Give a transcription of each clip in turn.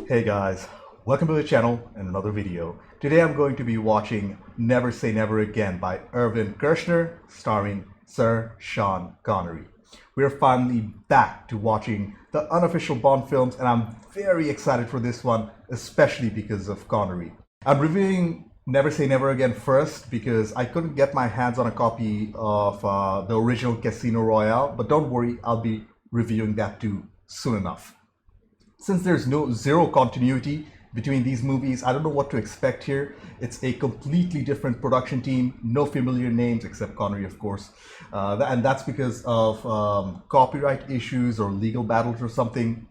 Hey guys, welcome to the channel and another video. Today I'm going to be watching Never Say Never Again by Irvin Kershner, starring Sir Sean Connery. We're finally back to watching the unofficial Bond films, and I'm very excited for this one, especially because of Connery. I'm reviewing Never Say Never Again first because I couldn't get my hands on a copy of the original Casino Royale, but don't worry, I'll be reviewing that too soon enough. Since there's zero continuity between these movies, I don't know what to expect here. It's a completely different production team, no familiar names except Connery, of course. And that's because of copyright issues or legal battles or something.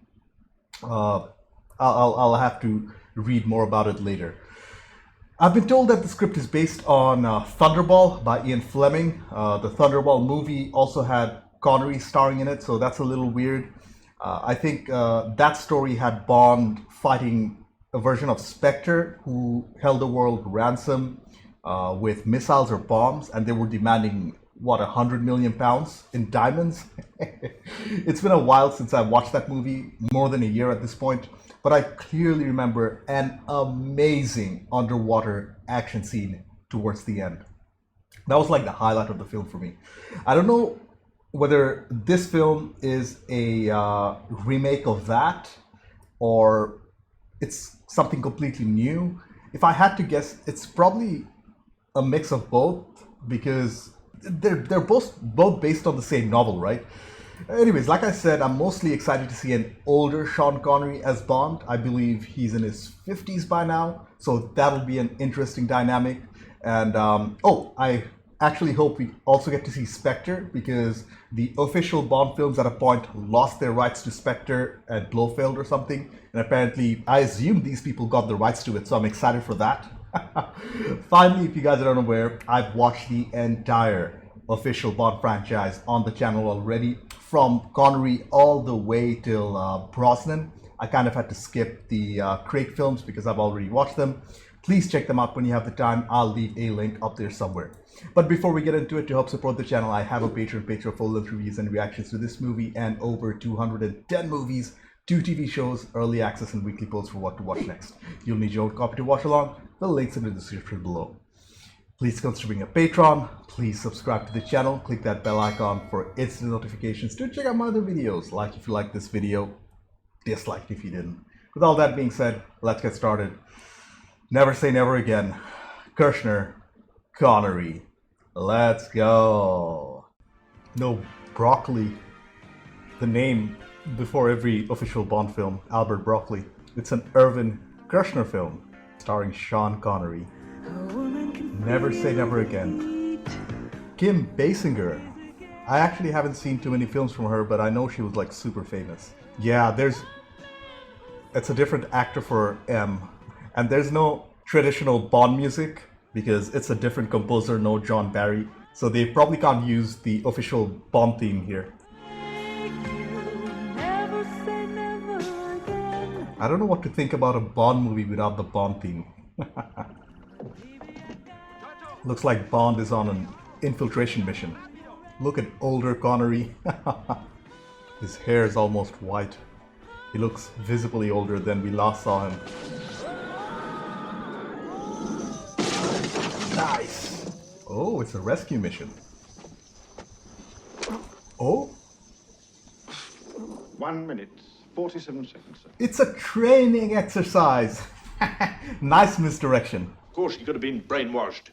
I'll have to read more about it later. I've been told that the script is based on Thunderball by Ian Fleming. The Thunderball movie also had Connery starring in it, so that's a little weird. I think that story had Bond fighting a version of SPECTRE who held the world ransom with missiles or bombs, and they were demanding, what, £100 million in diamonds? It's been a while since I watched that movie, more than a year at this point, but I clearly remember an amazing underwater action scene towards the end. That was like the highlight of the film for me. I don't know whether this film is a remake of that or it's something completely new. If I had to guess, it's probably a mix of both because they're both based on the same novel, right? Anyways, like I said, I'm mostly excited to see an older Sean Connery as Bond. I believe he's in his 50s by now, so that'll be an interesting dynamic. And I actually hope we also get to see SPECTRE, because the official Bond films at a point lost their rights to SPECTRE at Blofeld or something, and apparently I assume these people got the rights to it, so I'm excited for that. Finally, if you guys are unaware, I've watched the entire official Bond franchise on the channel already, from Connery all the way till Brosnan. I kind of had to skip the Craig films because I've already watched them. Please check them out when you have the time. I'll leave a link up there somewhere. But before we get into it, to help support the channel, I have a Patreon page for full-length reviews and reactions to this movie and over 210 movies, 2 TV shows, early access, and weekly posts for what to watch next. You'll need your own copy to watch along. The link's in the description below. Please consider being a patron. Please subscribe to the channel. Click that bell icon for instant notifications to check out my other videos. Like if you like this video, dislike if you didn't. With all that being said, let's get started. Never Say Never Again. Kershner, Connery. Let's go. No, Broccoli. The name before every official Bond film, Albert Broccoli. It's an Irvin Kershner film starring Sean Connery. Never Say Never Again. Kim Basinger. I actually haven't seen too many films from her, but I know she was like super famous. Yeah, it's a different actor for M. And there's no traditional Bond music because it's a different composer, no John Barry. So they probably can't use the official Bond theme here. I don't know what to think about a Bond movie without the Bond theme. Looks like Bond is on an infiltration mission. Look at older Connery. His hair is almost white. He looks visibly older than we last saw him. Nice! Oh, it's a rescue mission. Oh? 1 minute, 47 seconds, sir. It's a training exercise. Nice misdirection. Of course, he could have been brainwashed.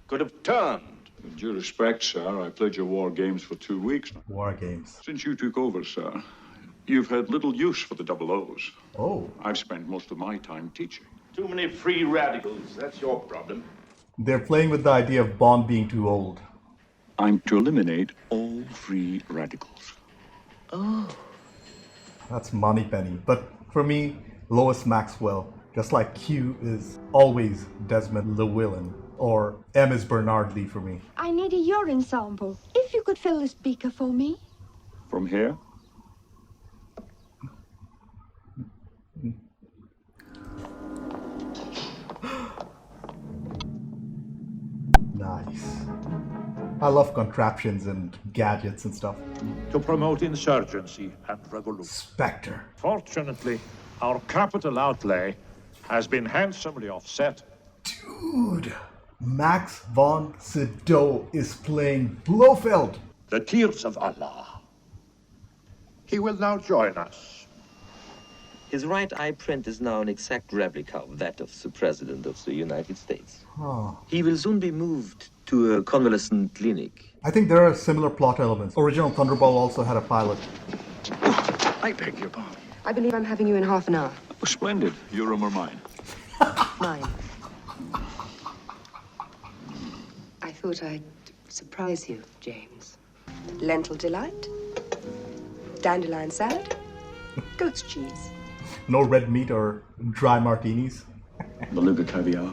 Could have turned. With due respect, sir, I played your war games for 2 weeks now. War games. Since you took over, sir, you've had little use for the double O's. Oh. I've spent most of my time teaching. Too many free radicals. That's your problem. They're playing with the idea of Bond being too old. I'm to eliminate all free radicals. Oh. That's Moneypenny. But for me, Lois Maxwell, just like Q is always Desmond Llewellyn, or M is Bernard Lee for me. I need a urine sample. If you could fill this beaker for me. From here? Nice. I love contraptions and gadgets and stuff. To promote insurgency and revolution. SPECTRE. Fortunately, Our capital outlay has been handsomely offset. Dude, Max von Sydow is playing Blofeld. The tears of Allah. He will now join us. His right eye print is now an exact replica of that of the President of the United States. Oh. He will soon be moved to a convalescent clinic. I think there are similar plot elements. Original Thunderball also had a pilot. I beg your pardon. I believe I'm having you in half an hour. Oh, splendid. Your room or mine? Mine. I thought I'd surprise you, James. Lentil delight, dandelion salad, goat's cheese. No red meat or dry martinis. Beluga caviar.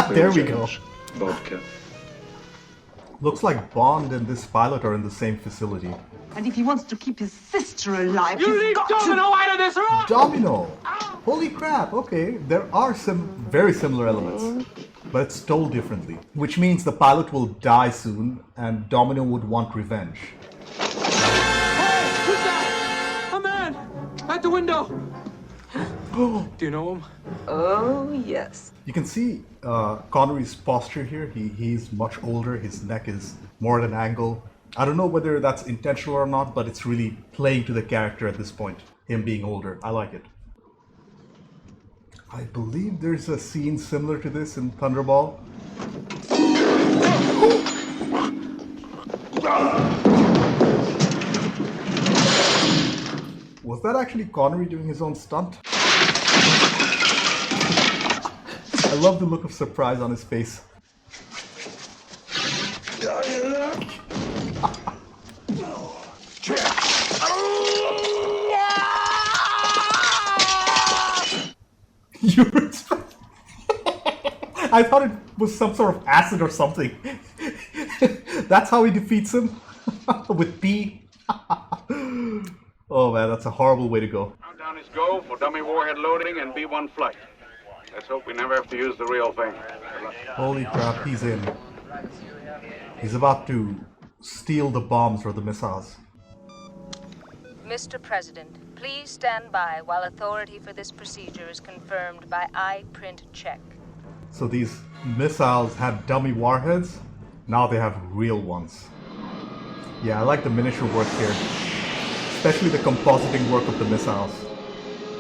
There we go. Vodka. Looks like Bond and this pilot are in the same facility. And if he wants to keep his sister alive, You leave Domino out of this, right? Domino! Holy crap, okay. There are some very similar elements, but it's told differently. Which means the pilot will die soon, and Domino would want revenge. Hey, who's that? A man at the window. Do you know him? Oh, yes. You can see Connery's posture here. He's much older, his neck is more at an angle. I don't know whether that's intentional or not, but it's really playing to the character at this point, him being older. I like it. I believe there's a scene similar to this in Thunderball. Was that actually Connery doing his own stunt? I love the look of surprise on his face. You respect? I thought it was some sort of acid or something. That's how he defeats him? With P? Oh man, that's a horrible way to go. Countdown is go for dummy warhead loading and B-1 flight. Let's hope we never have to use the real thing. Holy crap, he's in. He's about to steal the bombs or the missiles. Mr. President, please stand by while authority for this procedure is confirmed by eye print check. So these missiles had dummy warheads, now they have real ones. Yeah, I like the miniature work here, especially the compositing work of the missiles.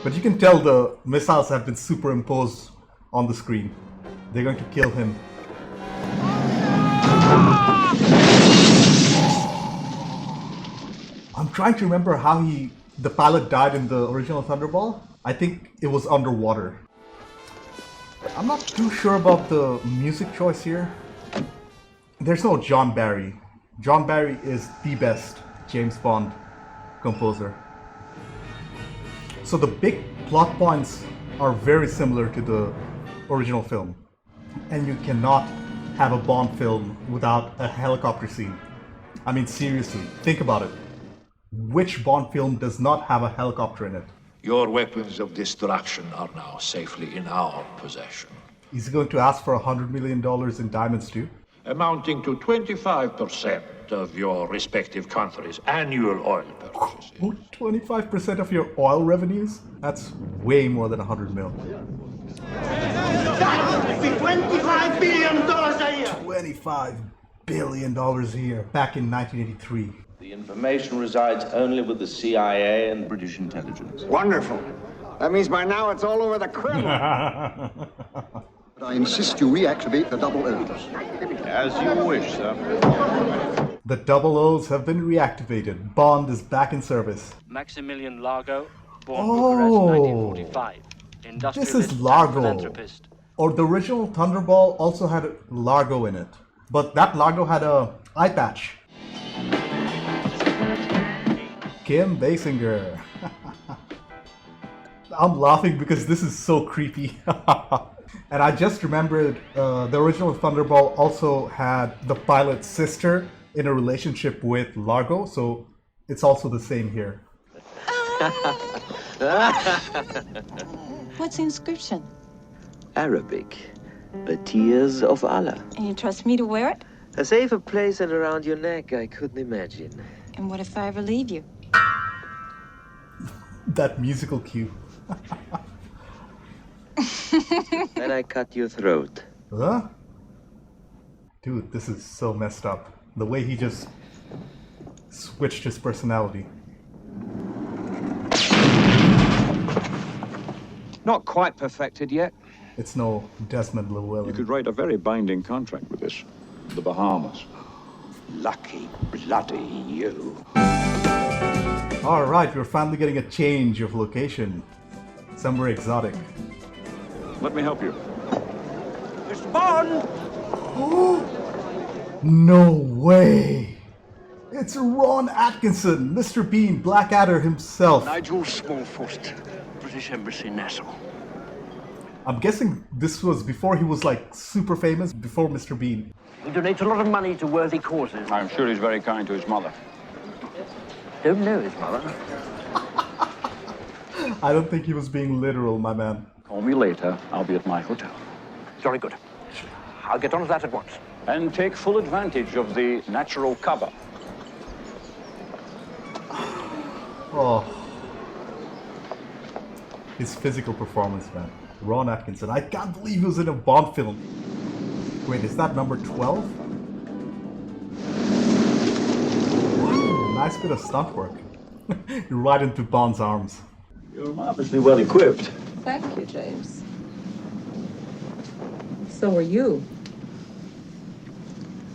But you can tell the missiles have been superimposed on the screen. They're going to kill him. I'm trying to remember how the pilot died in the original Thunderball. I think it was underwater. I'm not too sure about the music choice here. There's no John Barry. John Barry is the best James Bond composer. So the big plot points are very similar to the original film. And you cannot have a Bond film without a helicopter scene. I mean, seriously, think about it. Which Bond film does not have a helicopter in it? Your weapons of destruction are now safely in our possession. Is he going to ask for $100 million in diamonds too? Amounting to 25% of your respective countries' annual oil purchases. 25% of your oil revenues? That's way more than 100 mil. That would be $25 billion a year. $25 billion a year back in 1983. The information resides only with the CIA and British intelligence. Wonderful. That means by now it's all over the Kremlin. I insist you reactivate the double O's. As you wish, sir. The double O's have been reactivated. Bond is back in service. Maximilian Largo, born Bucharest, 1945. This is Largo. Or the original Thunderball also had Largo in it. But that Largo had a eye patch. Kim Basinger. I'm laughing because this is so creepy. And I just remembered the original Thunderball also had the pilot's sister in a relationship with Largo, so it's also the same here. What's the inscription? Arabic. The tears of Allah. And you trust me to wear it? A safer place than around your neck, I couldn't imagine. And what if I ever leave you? That musical cue. Then I cut your throat. Huh? Dude, this is so messed up. The way he just switched his personality. Not quite perfected yet. It's no Desmond Llewellyn. You could write a very binding contract with this. The Bahamas. Lucky bloody you. Alright, we're finally getting a change of location. Somewhere exotic. Let me help you. Mr. Bond! No way! It's Ron Atkinson, Mr. Bean, Blackadder himself. Nigel Smallfoot, British Embassy, Nassau. I'm guessing this was before he was like super famous, before Mr. Bean. He donates a lot of money to worthy causes. I'm sure he's very kind to his mother. Don't know his mother. I don't think he was being literal, my man. Call me later. I'll be at my hotel. Very good. I'll get on to that at once. And take full advantage of the natural cover. Oh. His physical performance, man. Ron Atkinson. I can't believe he was in a Bond film. Wait, is that number 12? Wow, nice bit of stunt work. Right into Bond's arms. You're marvelously well equipped. Thank you, James. So are you.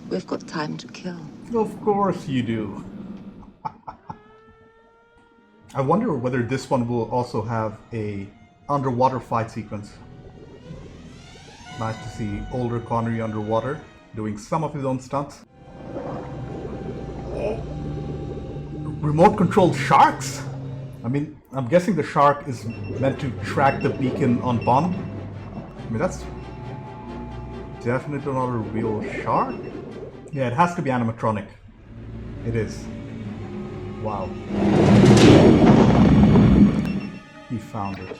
We've got time to kill. Of course you do. I wonder whether this one will also have a underwater fight sequence. Nice to see older Connery underwater, doing some of his own stunts. Oh. Remote-controlled sharks? I mean, I'm guessing the shark is meant to track the beacon on Bond. I mean, that's definitely not a real shark. Yeah, it has to be animatronic. It is. Wow. He found it.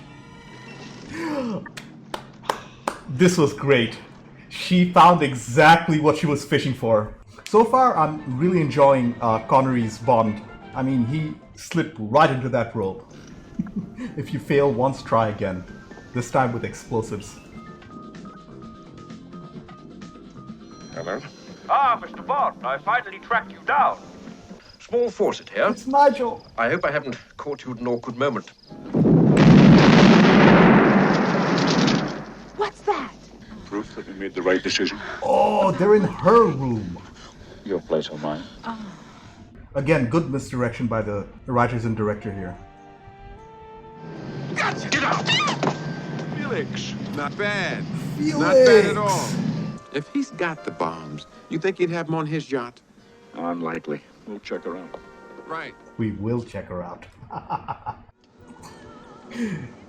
This was great. She found exactly what she was fishing for. So far, I'm really enjoying Connery's Bond. I mean, he slipped right into that role. If you fail once, try again. This time with explosives. Hello? Ah, Mr. Bond, I finally tracked you down. Small Fawcett here. It's Nigel. I hope I haven't caught you at an awkward moment. What's that? Proof that we made the right decision. Oh, they're in her room. Your place or mine. Again, good misdirection by the writers and director here. Gotcha! Get out! Felix, not bad. Felix! Not bad at all. If he's got the bombs, you think he'd have them on his yacht? Unlikely. We'll check her out. Right. We will check her out.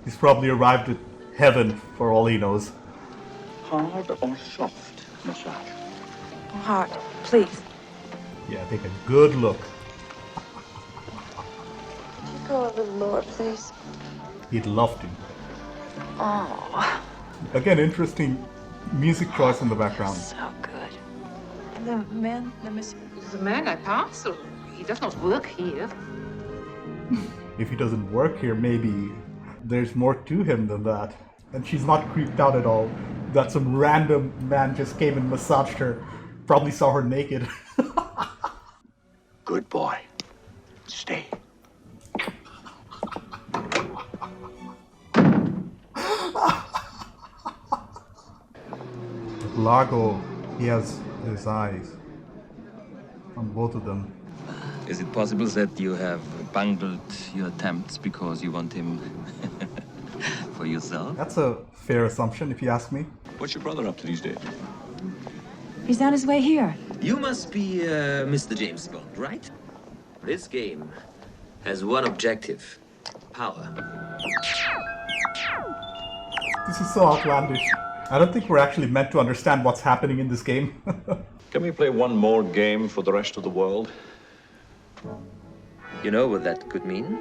He's probably arrived at heaven for all he knows. Hard or soft massage? Hard, please. Yeah, take a good look. Go a little lower, please. He'd love to. Oh, Again, interesting music choice in the background. so good. The man, The man I parcel. He does not work here. If he doesn't work here, maybe there's more to him than that. And she's not creeped out at all that some random man just came and massaged her. Probably saw her naked. Good boy. Stay. Largo, he has his eyes on both of them. Is it possible that you have bungled your attempts because you want him for yourself? That's a fair assumption, if you ask me. What's your brother up to these days? He's on his way here. You must be Mr. James Bond, right? This game has one objective: power. This is so outlandish. I don't think we're actually meant to understand what's happening in this game. Can we play one more game for the rest of the world? You know what that could mean?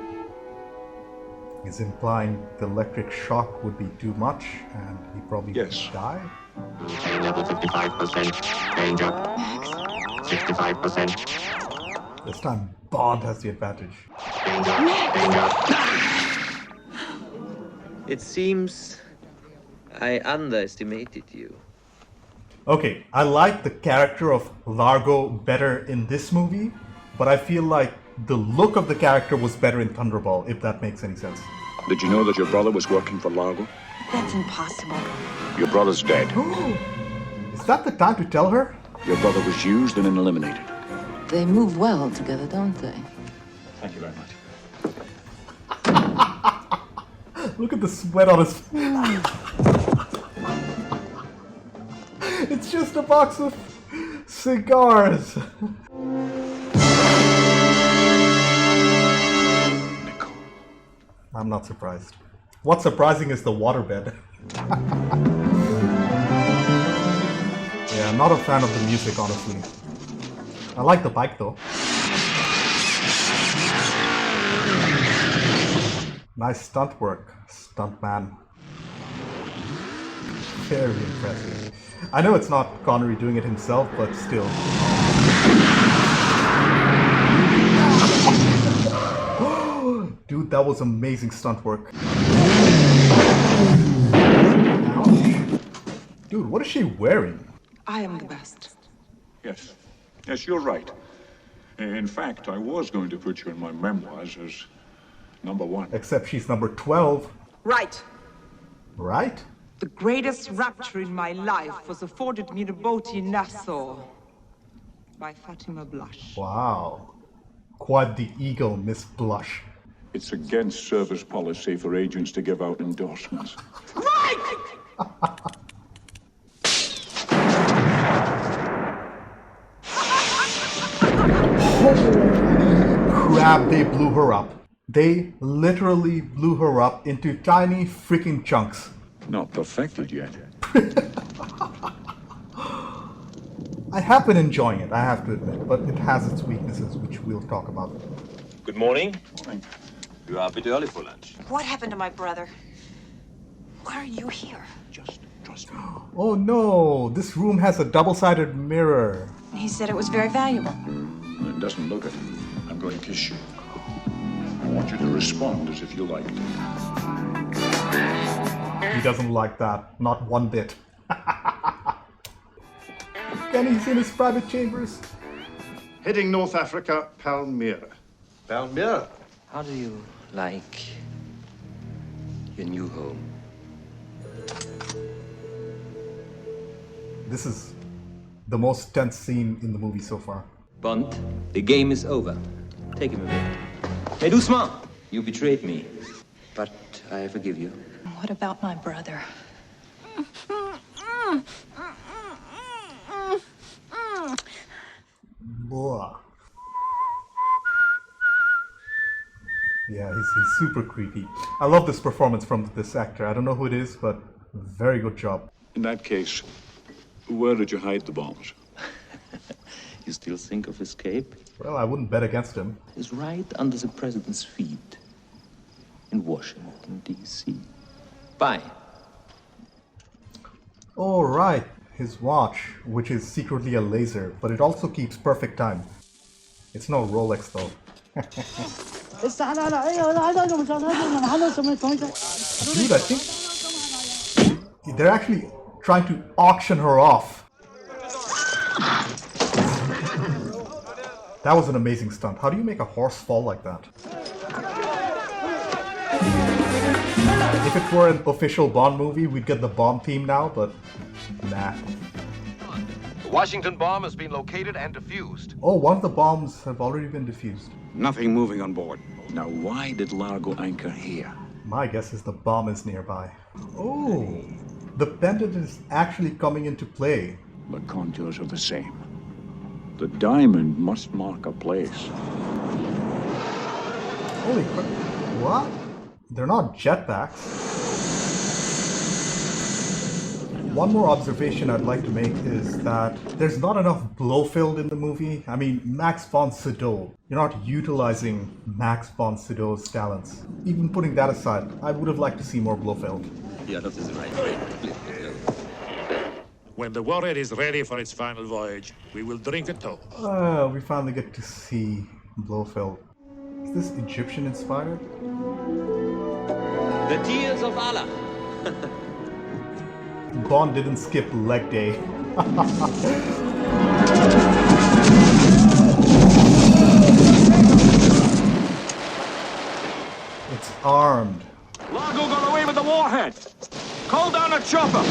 He's implying the electric shock would be too much and he probably would die. Level 55%. Danger. 65%. This time Bond has the advantage. Danger. Danger. It seems I underestimated you. Okay, I like the character of Largo better in this movie, but I feel like the look of the character was better in Thunderball, if that makes any sense. Did you know that your brother was working for Largo? That's impossible. Your brother's dead. Is that the time to tell her? Your brother was used and then eliminated. They move well together, don't they? Thank you very much. Look at the sweat on his... It's just a box of cigars. I'm not surprised. What's surprising is the waterbed. Yeah, I'm not a fan of the music, honestly. I like the bike, though. Nice stunt work, stuntman. Very impressive. I know it's not Connery doing it himself, but still. Dude, that was amazing stunt work. Ouch. Dude, what is she wearing? I am the best. Yes. Yes, you're right. In fact, I was going to put you in my memoirs as #1. Except she's number 12. Right. Right? The greatest rapture in my life was afforded me in a boat in Nassau by Fatima Blush. Wow. Quite the eagle, Miss Blush. It's against service policy for agents to give out endorsements. Right! Holy crap, they blew her up. They literally blew her up into tiny freaking chunks. Not perfected yet. I have been enjoying it, I have to admit, but it has its weaknesses, which we'll talk about. Good morning. Morning. You are a bit early for lunch. What happened to my brother? Why are you here? Just trust me. Oh no, this room has a double-sided mirror. He said it was very valuable. It doesn't look it. I'm going to kiss you. I want you to respond as if you liked it. He doesn't like that, not one bit. Kenny's in his private chambers. Heading North Africa, Palmyra. Palmyra? How do you like your new home? This is the most tense scene in the movie so far. Bond, the game is over. Take him away. Hey, doucement! You betrayed me. But I forgive you. What about my brother? Blah. Yeah, he's super creepy. I love this performance from this actor. I don't know who it is, but very good job. In that case, where did you hide the bombs? You still think of escape? Well, I wouldn't bet against him. It's right under the president's feet in Washington, D.C. Bye. Oh, right. His watch, which is secretly a laser, but it also keeps perfect time. It's no Rolex, though. Dude, I think they're actually trying to auction her off. That was an amazing stunt. How do you make a horse fall like that? If it were an official Bond movie, we'd get the bomb theme now, but nah. The Washington bomb has been located and defused. Oh, one of the bombs have already been defused. Nothing moving on board. Now, why did Largo anchor here? My guess is the bomb is nearby. Oh, the pendant is actually coming into play. The contours are the same. The diamond must mark a place. Holy crap. What? They're not jetpacks. One more observation I'd like to make is that there's not enough Blofeld in the movie. I mean, Max von Sydow. You're not utilizing Max von Sydow's talents. Even putting that aside, I would have liked to see more Blofeld. Yeah, that is right. Right. When the warhead is ready for its final voyage, we will drink a toast. We finally get to see Blofeld. Is this Egyptian inspired? The tears of Allah. Bond didn't skip leg day. It's armed. Largo got away with the warhead. Call down a chopper.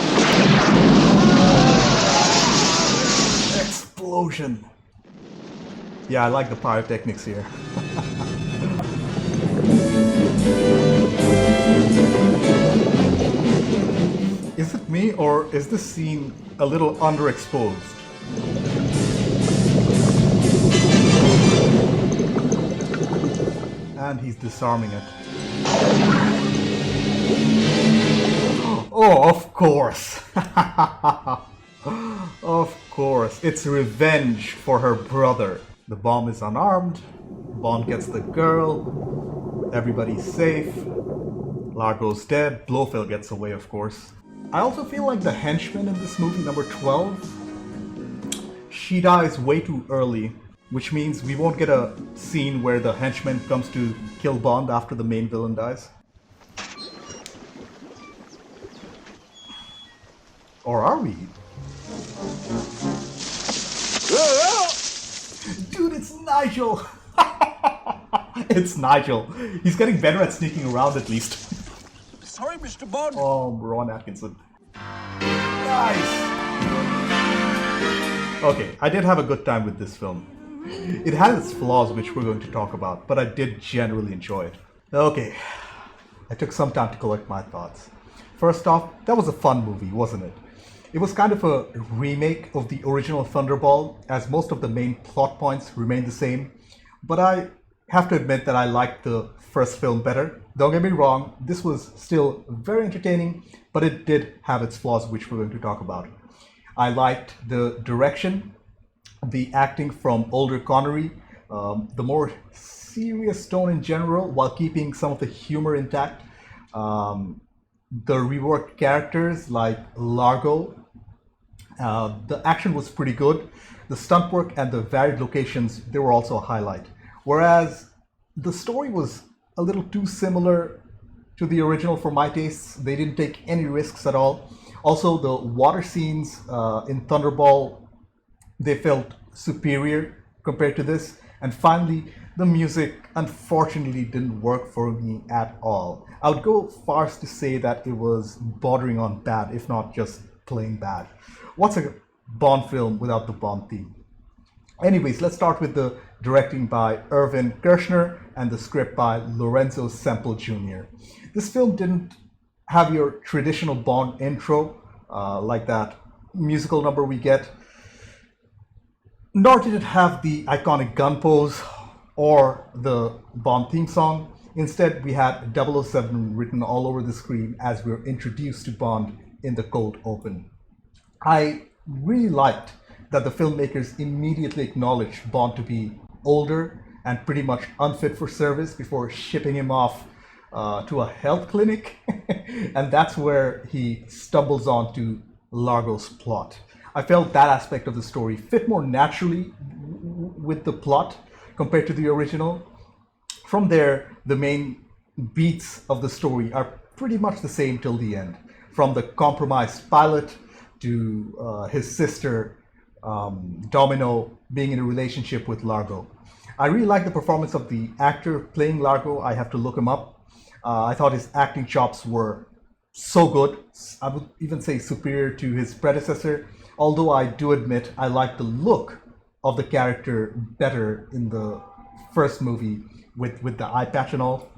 Explosion. Yeah, I like the pyrotechnics here. Is it me, or is this scene a little underexposed? And he's disarming it. Oh, of course. Of course. It's revenge for her brother. The bomb is unarmed. Bond gets the girl. Everybody's safe. Largo's dead. Blofeld gets away, of course. I also feel like the henchman in this movie, number 12, she dies way too early, which means we won't get a scene where the henchman comes to kill Bond after the main villain dies. Or are we? Dude, it's Nigel! It's Nigel. He's getting better at sneaking around at least. Sorry, Mr. Bond. Oh, Ron Atkinson. Nice! Okay, I did have a good time with this film. It has its flaws, which we're going to talk about, but I did generally enjoy it. Okay, I took some time to collect my thoughts. First off, that was a fun movie, wasn't it? It was kind of a remake of the original Thunderball, as most of the main plot points remain the same. But I have to admit that I liked the first film better. Don't get me wrong, this was still very entertaining, but it did have its flaws, which we're going to talk about. I liked the direction, the acting from older Connery, the more serious tone in general, while keeping some of the humor intact. The reworked characters like Largo, the action was pretty good. The stunt work and the varied locations, they were also a highlight. Whereas the story was a little too similar to the original for my tastes. They didn't take any risks at all. Also, the water scenes in Thunderball, they felt superior compared to this. And finally, the music unfortunately didn't work for me at all. I would go far as to say that it was bordering on bad, if not just plain bad. What's a Bond film without the Bond theme? Anyways, let's start with the directing by Irvin Kershner and the script by Lorenzo Semple Jr. This film didn't have your traditional Bond intro, like that musical number we get, nor did it have the iconic gun pose or the Bond theme song. Instead, we had 007 written all over the screen as we were introduced to Bond in the cold open. I really liked that the filmmakers immediately acknowledged Bond to be older and pretty much unfit for service before shipping him off to a health clinic. And that's where he stumbles onto Largo's plot. I felt that aspect of the story fit more naturally with the plot compared to the original. From there, the main beats of the story are pretty much the same till the end. From the compromised pilot to his sister Domino being in a relationship with Largo. I really like the performance of the actor playing Largo. I have to look him up. I thought his acting chops were so good. I would even say superior to his predecessor. Although I do admit I like the look of the character better in the first movie with the eye patch and all.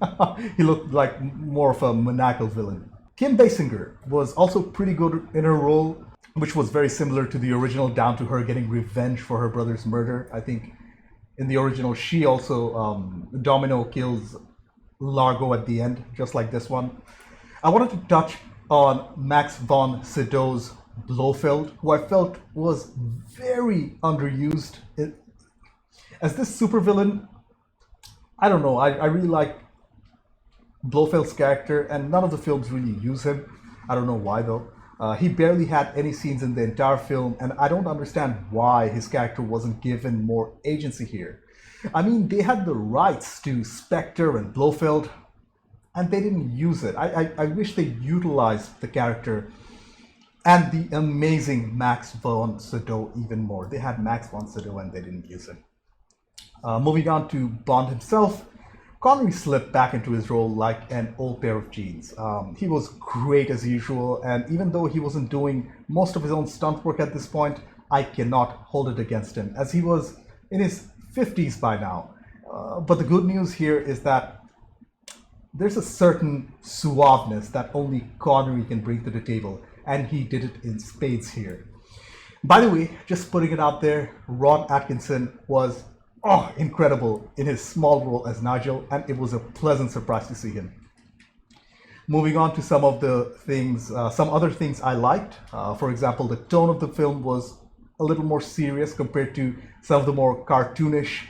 He looked like more of a maniacal villain. Kim Basinger was also pretty good in her role, which was very similar to the original, down to her getting revenge for her brother's murder. I think in the original, she also, Domino kills Largo at the end, just like this one. I wanted to touch on Max von Sydow's Blofeld, who I felt was very underused. As this supervillain, I don't know, I really like Blofeld's character, and none of the films really use him. I don't know why though. He barely had any scenes in the entire film, and I don't understand why his character wasn't given more agency here. I mean, they had the rights to SPECTRE and Blofeld. and they didn't use it. I wish they utilized the character and the amazing Max von Sydow even more. They had Max von Sydow and they didn't use it. Moving on to Bond himself, Connery slipped back into his role like an old pair of jeans. He was great as usual, and even though he wasn't doing most of his own stunt work at this point, I cannot hold it against him, as he was in his 50s by now. But the good news here is that there's a certain suaveness that only Connery can bring to the table, and he did it in spades here. By the way, just putting it out there, Ron Atkinson was incredible in his small role as Nigel, and it was a pleasant surprise to see him. Moving on to some of the things, some other things I liked. For example, the tone of the film was a little more serious compared to some of the more cartoonish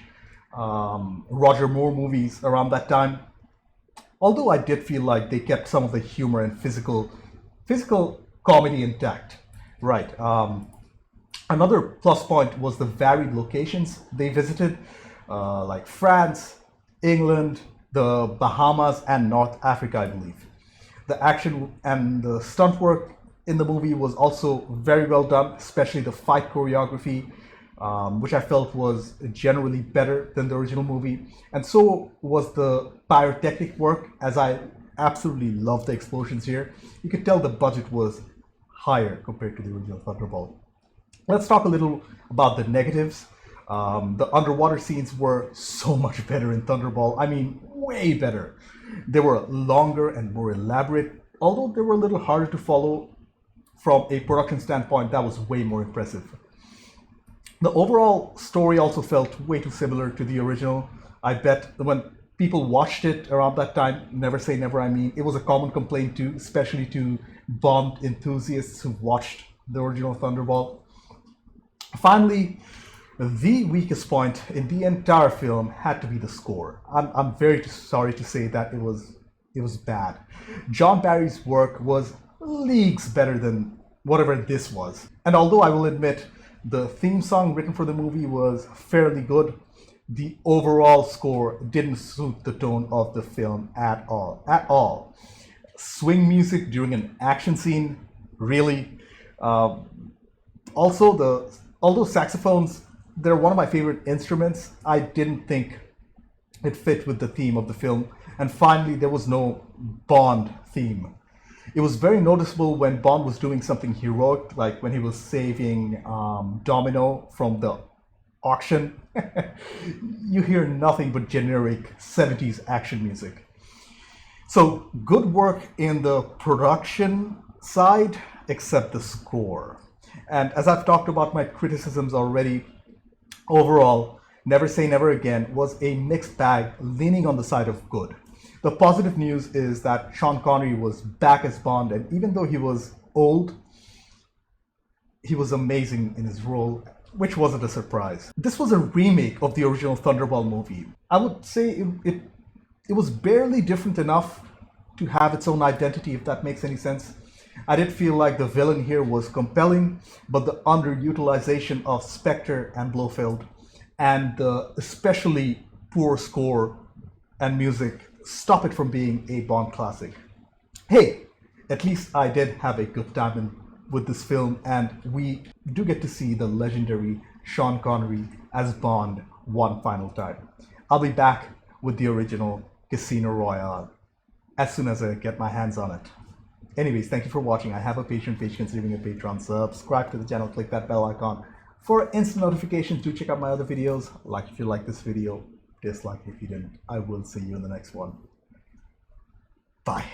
Roger Moore movies around that time. Although I did feel like they kept some of the humor and physical comedy intact. Right. Another plus point was the varied locations they visited, like France, England, the Bahamas, and North Africa, I believe. The action and the stunt work in the movie was also very well done, especially the fight choreography, which I felt was generally better than the original movie. And so was the pyrotechnic work, as I absolutely loved the explosions here. You could tell the budget was higher compared to the original Thunderball. Let's talk a little about the negatives. The underwater scenes were so much better in Thunderball. I mean, way better. They were longer and more elaborate, although they were a little harder to follow from a production standpoint. That was way more impressive. The overall story also felt way too similar to the original. I bet when people watched it around that time, never say never, I mean, it was a common complaint too, especially to Bond enthusiasts who watched the original Thunderball. Finally, the weakest point in the entire film had to be the score. I'm very sorry to say that it was bad. John Barry's work was leagues better than whatever this was. And although I will admit the theme song written for the movie was fairly good, the overall score didn't suit the tone of the film at all. Swing music during an action scene, really. Although saxophones, they're one of my favorite instruments, I didn't think it fit with the theme of the film. And finally, there was no Bond theme. It was very noticeable when Bond was doing something heroic, like when he was saving Domino from the auction. You hear nothing but generic 70s action music. So good work in the production side, except the score. And as I've talked about my criticisms already, overall, Never Say Never Again was a mixed bag leaning on the side of good. The positive news is that Sean Connery was back as Bond, and even though he was old, he was amazing in his role, which wasn't a surprise. This was a remake of the original Thunderball movie. I would say it was barely different enough to have its own identity, if that makes any sense. I did feel like the villain here was compelling, but the underutilization of SPECTRE and Blofeld and the especially poor score and music stop it from being a Bond classic. Hey, at least I did have a good time with this film, and we do get to see the legendary Sean Connery as Bond one final time. I'll be back with the original Casino Royale as soon as I get my hands on it. Anyways, thank you for watching. I have a patron page considering a Patreon. Subscribe to the channel, click that bell icon for instant notifications. Do check out my other videos. Like if you like this video, dislike if you didn't. I will see you in the next one. Bye.